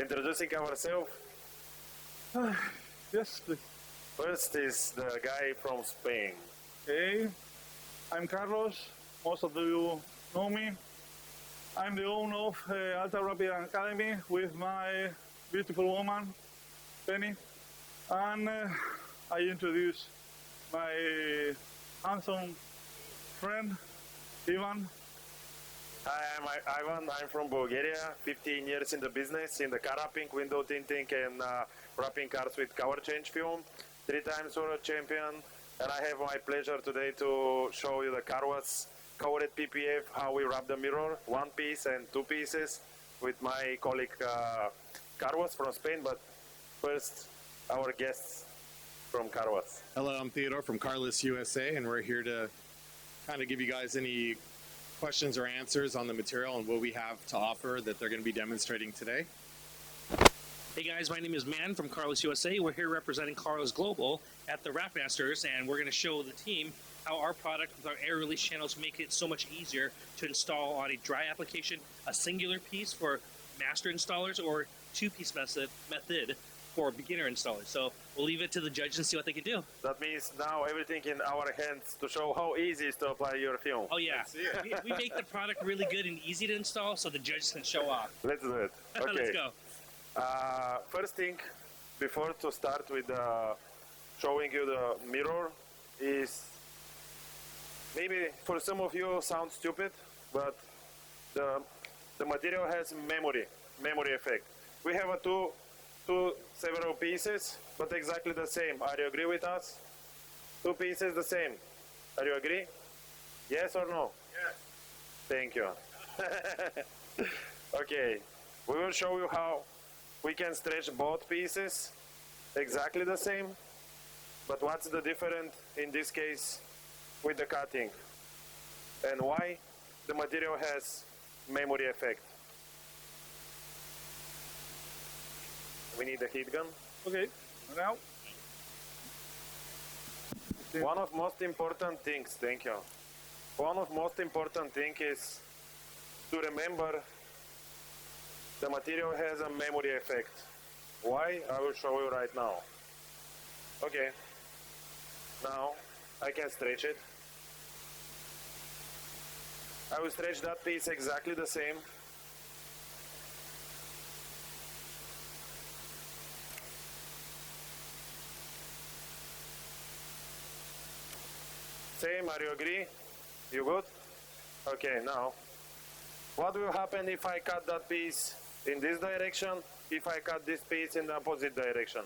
Introducing ourselves. Yes, please. First is the guy from Spain. Okay, I'm Carlos. Most of you know me. I'm the owner of Alta Rapid Academy with my beautiful woman, Penny. And I introduce my handsome friend, Ivan. Hi, I'm Ivan. I'm from Bulgaria. 15 years in the business, in the car wrapping, window tinting, and wrapping cars with cover change film. 3 times world champion. And I have my pleasure today to show you the car wash covered PPF, how we wrap the mirror, 1 piece and 2 pieces, with my colleague Carlos from Spain. But first, our guests from Carlos. Hello, I'm Theodore from Carlos USA, and we're here to kind of give you guys any questions or answers on the material and what we have to offer that they're going to be demonstrating today. Hey guys, my name is Man from Carlos USA. We're here representing Carlos Global at the Wrap Masters, and we're going to show the team how our product with our air release channels make it so much easier to install on a dry application, a singular piece for master installers, or 2-piece method for beginner installers. So we'll leave it to the judge and see what they can do. That means now everything in our hands to show how easy it is to apply your film. Oh yeah, we make the product really good and easy to install so the judges can show off. Let's do it. Okay. Let's go. First thing, before to start with showing you the mirror, is maybe for some of you sounds stupid, but the material has memory effect. We have a two several pieces, but exactly the same. Are you agree with us? 2 pieces the same. Are you agree? Yes or no? Yes. Thank you. Okay, we will show you how we can stretch both pieces exactly the same, but what's the difference in this case with the cutting, and why the material has memory effect. We need a heat gun. Okay, now. One of most important things, thank you. One of most important thing is to remember the material has a memory effect. Why? I will show you right now. Okay. Now I can stretch it. I will stretch that piece exactly the same. Same, are you agree? You good? Okay, now, what will happen if I cut that piece in this direction, if I cut this piece in the opposite direction?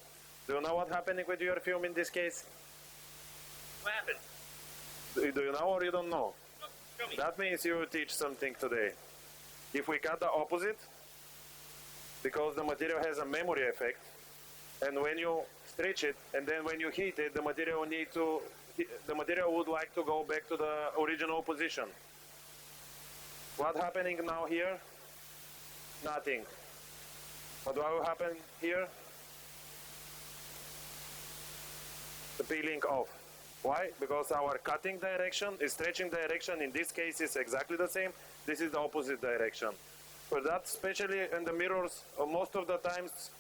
Do you know what's happening with your film in this case? What happened? Do you know or you don't know? No, show me. That means you will teach something today. If we cut the opposite, because the material has a memory effect, and when you stretch it, and then when you heat it, the material would like to go back to the original position. What's happening now here? Nothing. But what will happen here? The peeling off. Why? Because our cutting direction, stretching direction in this case is exactly the same. This is the opposite direction. For that, especially in the mirrors, most of the times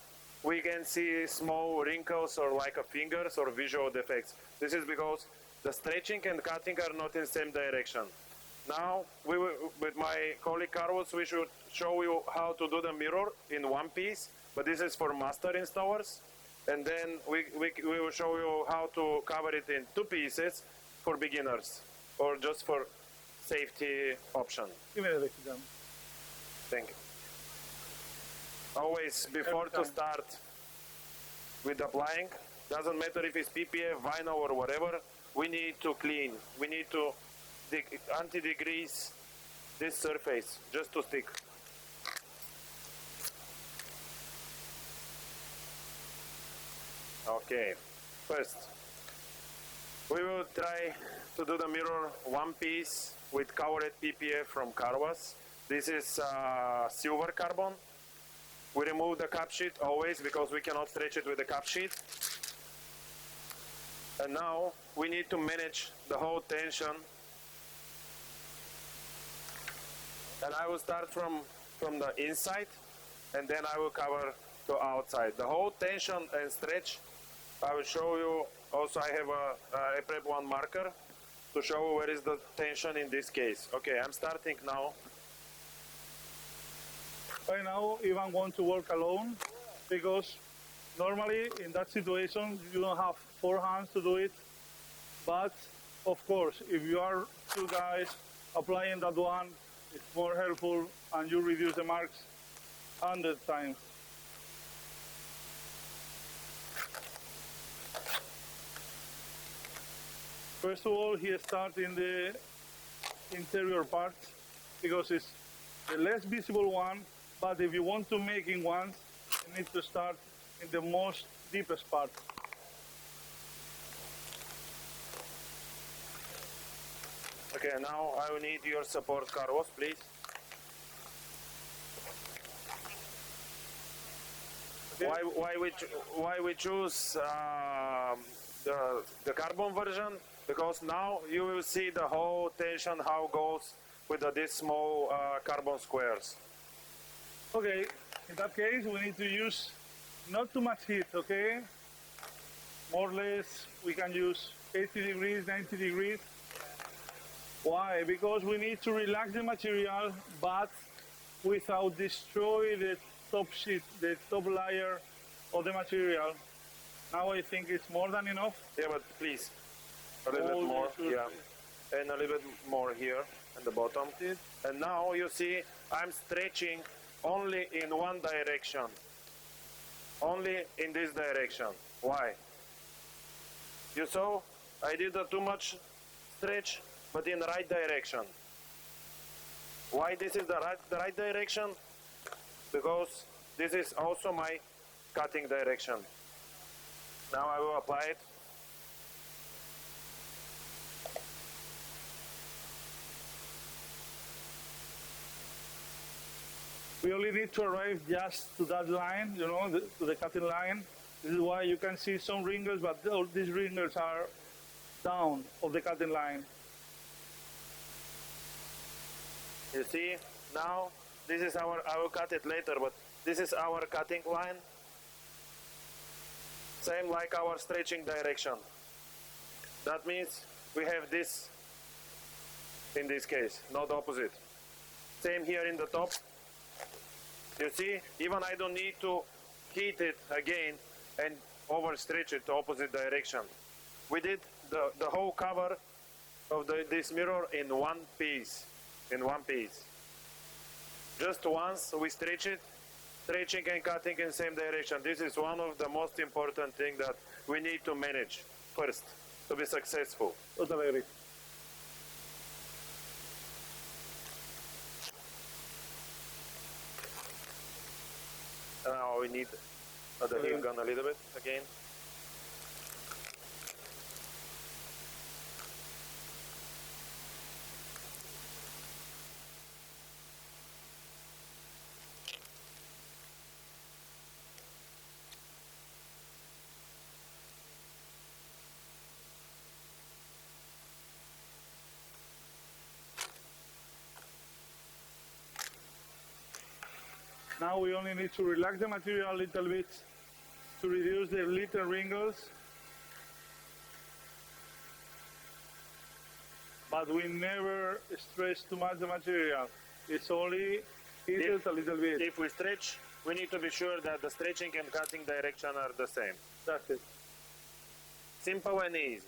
we can see small wrinkles or like a fingers or visual defects. This is because the stretching and cutting are not in the same direction. Now, with my colleague Carlos, we should show you how to do the mirror in 1 piece, but this is for master installers. And then we will show you how to cover it in 2 pieces for beginners, or just for safety option. Give me the heat gun. Thank you. Always, before to start with applying, doesn't matter if it's PPF, vinyl, or whatever, we need to clean. We need to anti-degrease this surface just to stick. Okay, first, we will try to do the mirror 1 piece with covered PPF from Carwas. This is silver carbon. We remove the cap sheet always because we cannot stretch it with the cap sheet. And now we need to manage the whole tension. And I will start from the inside, and then I will cover to outside. The whole tension and stretch, I will show you. Also, I have a prep one marker to show where is the tension in this case. Okay, I'm starting now. Right now, Ivan wants to work alone because normally in that situation you don't have 4 hands to do it. But of course, if you are 2 guys applying that one, it's more helpful and you reduce the marks 100 times. First of all, he starts in the interior part because it's the less visible one, but if you want to make in ones, you need to start in the most deepest part. Okay, now I will need your support, Carlos, please. Okay. Why we choose the carbon version? Because now you will see the whole tension how it goes with these small carbon squares. Okay, in that case, we need to use not too much heat, okay? More or less, we can use 80 degrees, 90 degrees. Why? Because we need to relax the material, but without destroy the top sheet, the top layer of the material. Now I think it's more than enough. Yeah, but please, a little bit All more, the yeah. And a little bit more here at the bottom. And now you see I'm stretching only in one direction. Only in this direction. Why? You saw I did too much stretch, but in the right direction. Why this is the right direction? Because this is also my cutting direction. Now I will apply it. We only need to arrive just to that line, you know, to the cutting line. This is why you can see some wrinkles, but all these wrinkles are down of the cutting line. You see, now this is I will cut it later, but this is our cutting line. Same like our stretching direction. That means we have this in this case, not opposite. Same here in the top. You see, even I don't need to heat it again and overstretch it to opposite direction. We did the whole cover of this mirror in one piece. Just once we stretch it, stretching and cutting in same direction. This is one of the most important things that we need to manage first to be successful. Totally agree. Now we need the heat gun a little bit again. Now we only need to relax the material a little bit to reduce the little wrinkles. But we never stretch too much the material. It's only heated a little bit. If we stretch, we need to be sure that the stretching and cutting direction are the same. That's it. Simple and easy.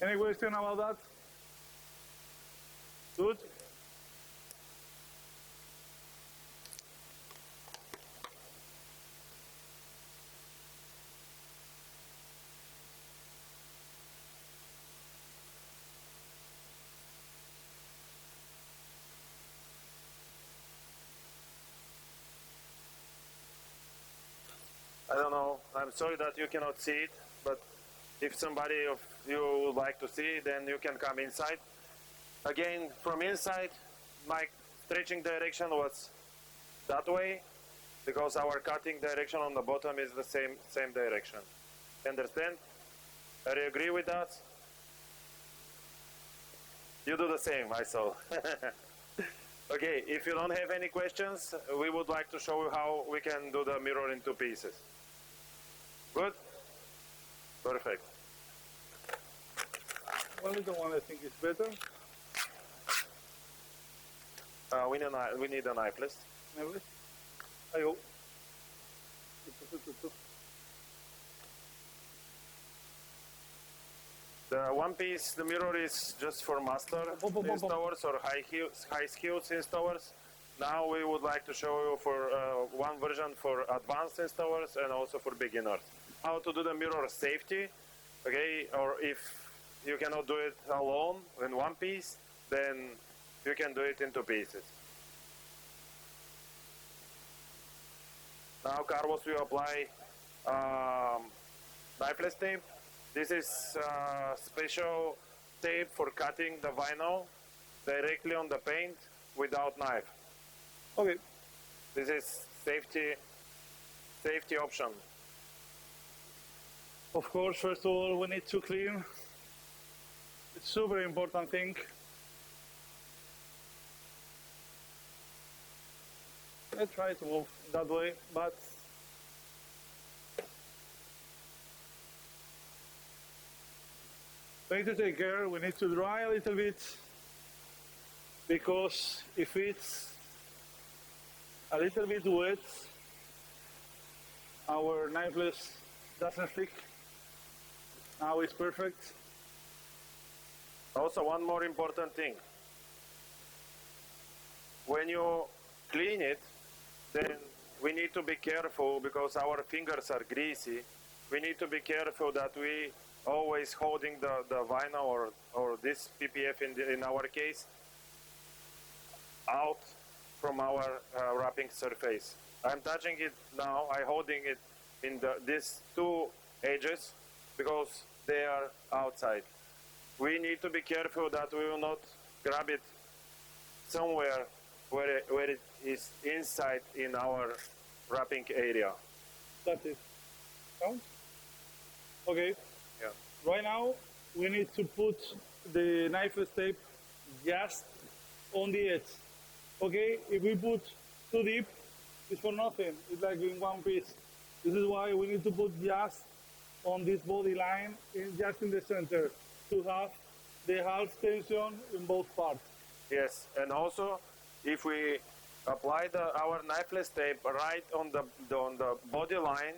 Any question about that? Good? don't know. I'm sorry that you cannot see it, but if somebody of you would like to see, then you can come inside. Again, from inside, my stretching direction was that way because our cutting direction on the bottom is the same direction. Understand? Are you agree with that? You do the same, I saw. Okay, if you don't have any questions, we would like to show you how we can do the mirror in two pieces. Good? Perfect. One little one I think is better. We need a knife, please. Maybe. I hope. The one piece, the mirror is just for master installers or high skills installers. Now we would like to show you for one version for advanced installers and also for beginners. How to do the mirror safety, okay? Or if you cannot do it alone in one piece, then you can do it in two pieces. Now Carlos will apply knifeless tape. This is special tape for cutting the vinyl directly on the paint without knife. Okay. This is safety option. Of course, first of all, we need to clean. It's super important thing. I try to move that way, but we need to take care. We need to dry a little bit because if it's a little bit wet, our knifeless doesn't stick. Now it's perfect. Also, one more important thing. When you clean it, then we need to be careful because our fingers are greasy. We need to be careful that we always holding the vinyl or this PPF in our case out from our wrapping surface. I'm touching it now. I'm holding it in these two edges because they are outside. We need to be careful that we will not grab it somewhere where it is inside in our wrapping area. That's it. Count? Okay. Yeah. Right now, we need to put the knifeless tape just on the edge. Okay? If we put too deep, it's for nothing. It's like in one piece. This is why we need to put just on this body line, just in the center, to have the half tension in both parts. Yes, and also if we apply our knifeless tape right on the body line,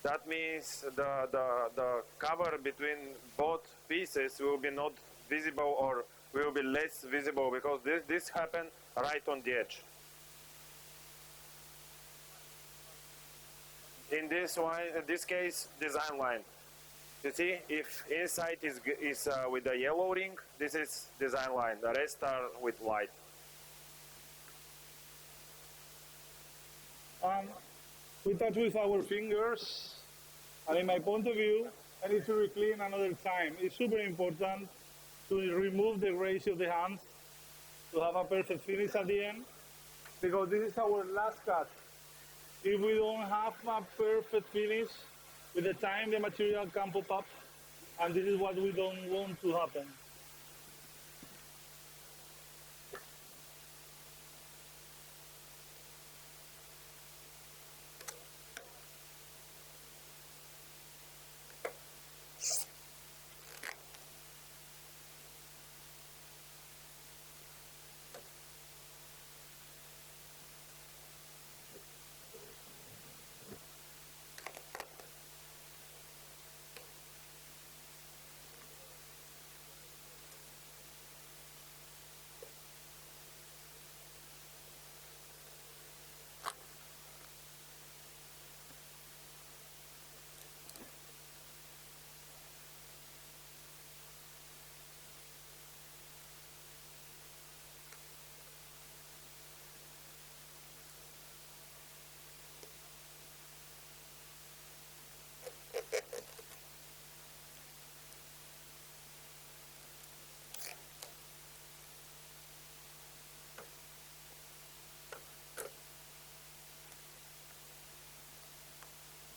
that means the cover between both pieces will be not visible or will be less visible because this happen right on the edge. In this case, design line. You see, if inside is with the yellow ring, this is design line. The rest are with white. We touch with our fingers, and in my point of view, I need to reclean another time. It's super important to remove the grace of the hands to have a perfect finish at the end, because this is our last cut. If we don't have a perfect finish, with the time the material can pop up, and this is what we don't want to happen.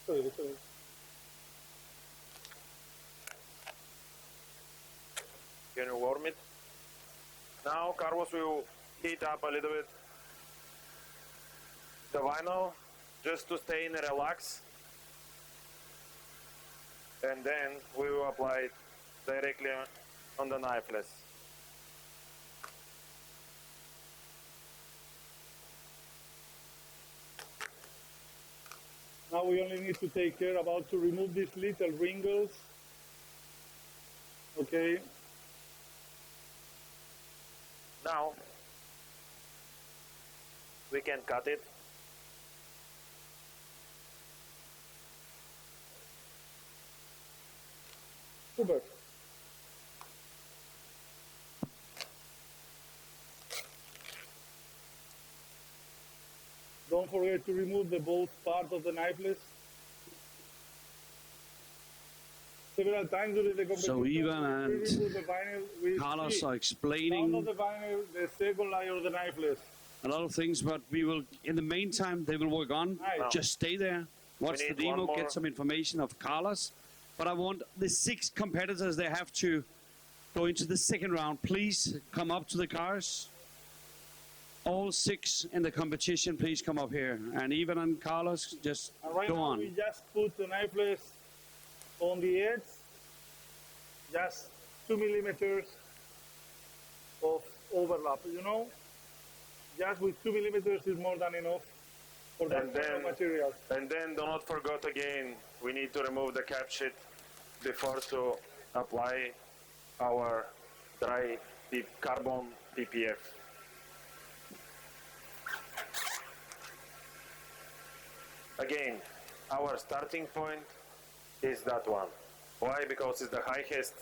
Sorry, sorry. Can you warm it? Now Carlos will heat up a little bit the vinyl just to stay in a relax. And then we will apply it directly on the knifeless. Now we only need to take care about to remove these little wrinkles. Okay. Now we can cut it. Super. Don't forget to remove the both part of the knifeless. Several times during the competition, So Ivan and we remove the vinyl, we Carlos see are down explaining of the vinyl, the second layer of the knifeless. a lot of things, but we will, in the meantime, they will work on. Nice. Just stay there, watch the need demo, one more. get some information of Carlos. But I want the 6 competitors, they have to go into the second round. Please come up to the cars. All 6 in the competition, please come up here. And Ivan and Carlos, just And right go now on. we just put the knifeless on the edge, just 2 millimeters of overlap, you know? Just with 2 millimeters is more than enough for that And kind of then- material. And then do not forget again, we need to remove the cap sheet before to apply our dry carbon PPF. Again, our starting point is that one. Why? Because it's the highest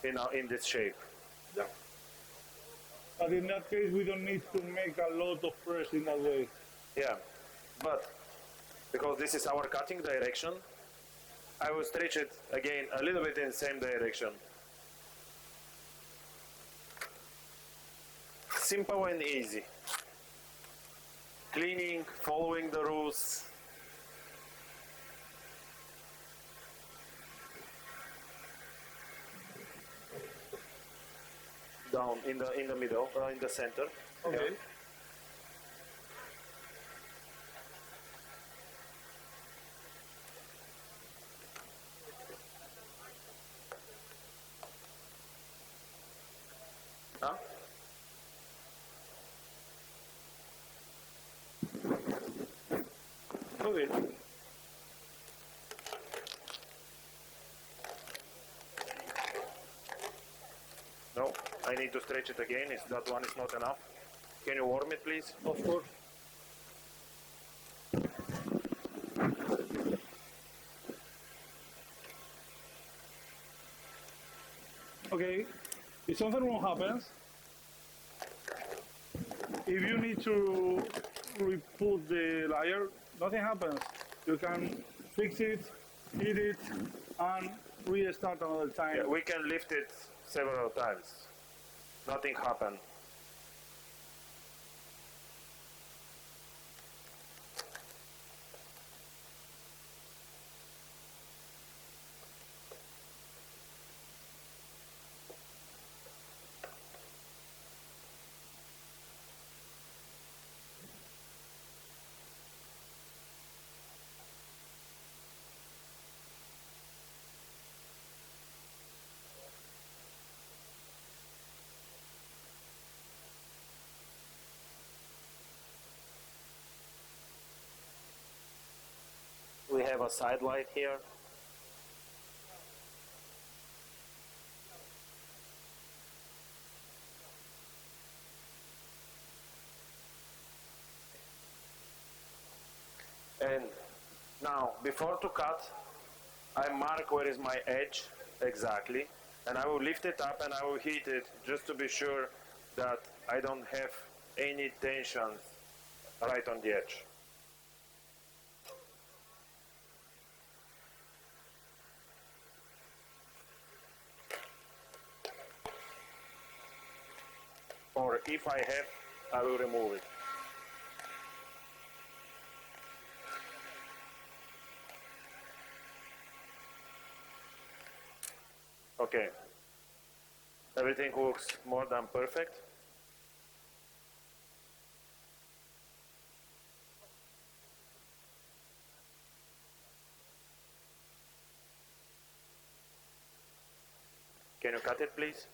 in this shape. Yeah. But in that case, we don't need to make a lot of press in that way. Yeah, but because this is our cutting direction, I will stretch it again a little bit in the same direction. Simple and easy. Cleaning, following the rules. Down in the middle, in the center. Okay. Yeah. Huh? Okay. No, I need to stretch it again. If that one is not enough. Can you warm it, please? Of course. Okay, if something wrong happens, if you need to re-put the layer, nothing happens. You can fix it, heat it, and restart another time. Yeah, we can lift it several times. Nothing happened. We have a side light here. And now, before to cut, I mark where is my edge exactly, and I will lift it up and I will heat it just to be sure that I don't have any tensions right on the edge. Or if I have, I will remove it. Okay. Everything looks more than perfect. Can you cut it, please?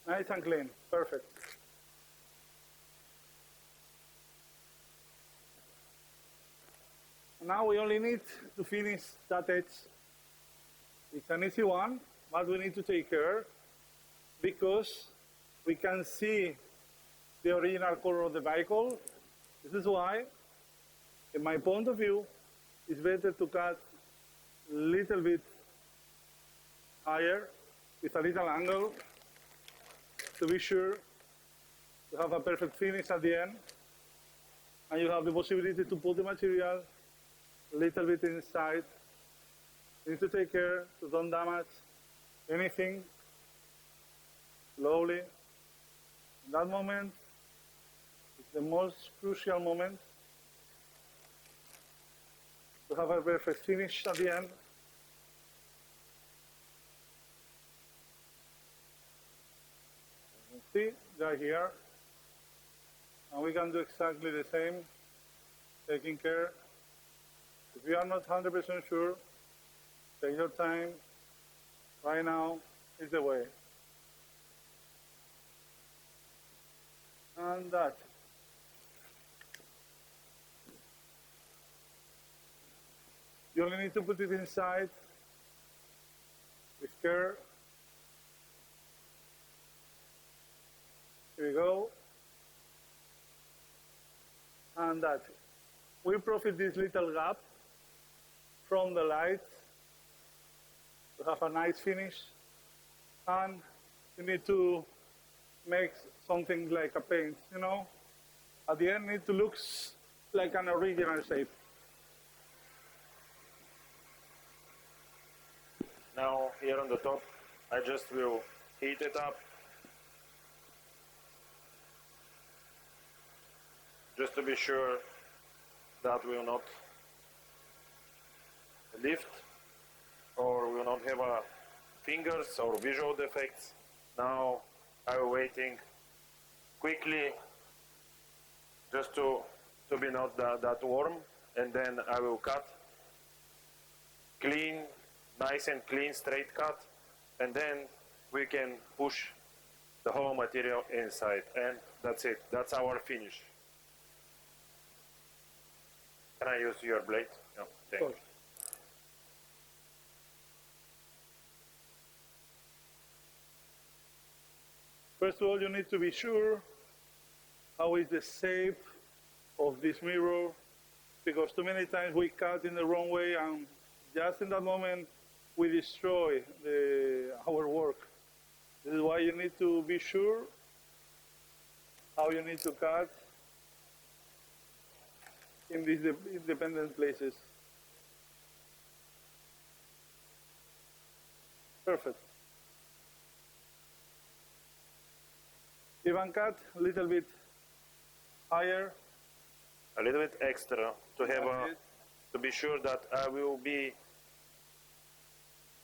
Nice and clean, perfect. Now we only need to finish that edge. It's an easy one, but we need to take care because we can see the original color of the vehicle. This is why, in my point of view, it's better to cut a little bit higher with a little angle to be sure to have a perfect finish at the end. And you have the possibility to put the material a little bit inside. You need to take care to don't damage anything. Slowly. In that moment, it's the most crucial moment to have a perfect finish at the end. You can see, they're here. And we can do exactly the same, taking care. If you are not 100% sure, take your time. Right now is the way. And that. You only need to put it inside with care. Here we go. And that. We profit this little gap from the light to have a nice finish. And you need to make something like a paint, you know? At the end, it looks like an original shape. Now, here on the top, I just will heat it up. Just to be sure that will not lift or will not have fingers or visual defects. Now I'm waiting quickly just to be not that warm, and then I will cut clean, nice and clean straight cut, and then we can push the whole material inside, and that's it. That's our finish. Can I use your blade? No, thank you. First of all, you need to be sure how is the shape of this mirror, because too many times we cut in the wrong way, and just in that moment we destroy our work. This is why you need to be sure how you need to cut in these independent places. Perfect. Ivan, cut a little bit higher. A little bit extra to have to be sure that I will be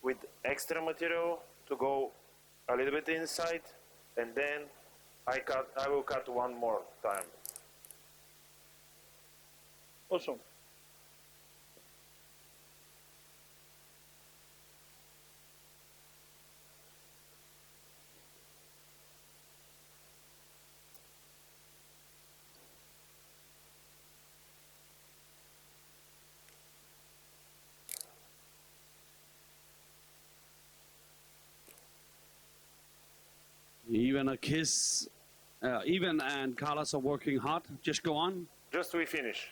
with extra material to go a little bit inside, and then I will cut one more time. Awesome. gonna kiss. Ivan and Carlos are working hard. Just go on. Just we finish.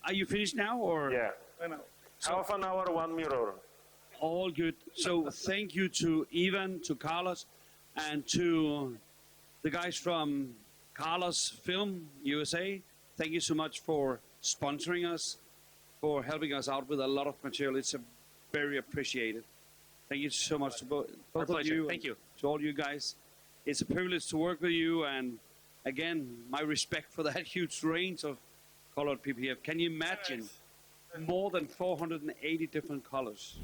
Are you finished now, or? Yeah. Bueno, Half an hour, one mirror. All good. So thank you to Ivan, to Carlos, and to the guys from Carlos Film USA. Thank you so much for sponsoring us, for helping us out with a lot of material. It's very appreciated. Thank you so much to both of pleasure. you. Thank you. To all you guys. It's a privilege to work with you, and again, my respect for that huge range of colored PPF. Can you imagine more than 480 different colors?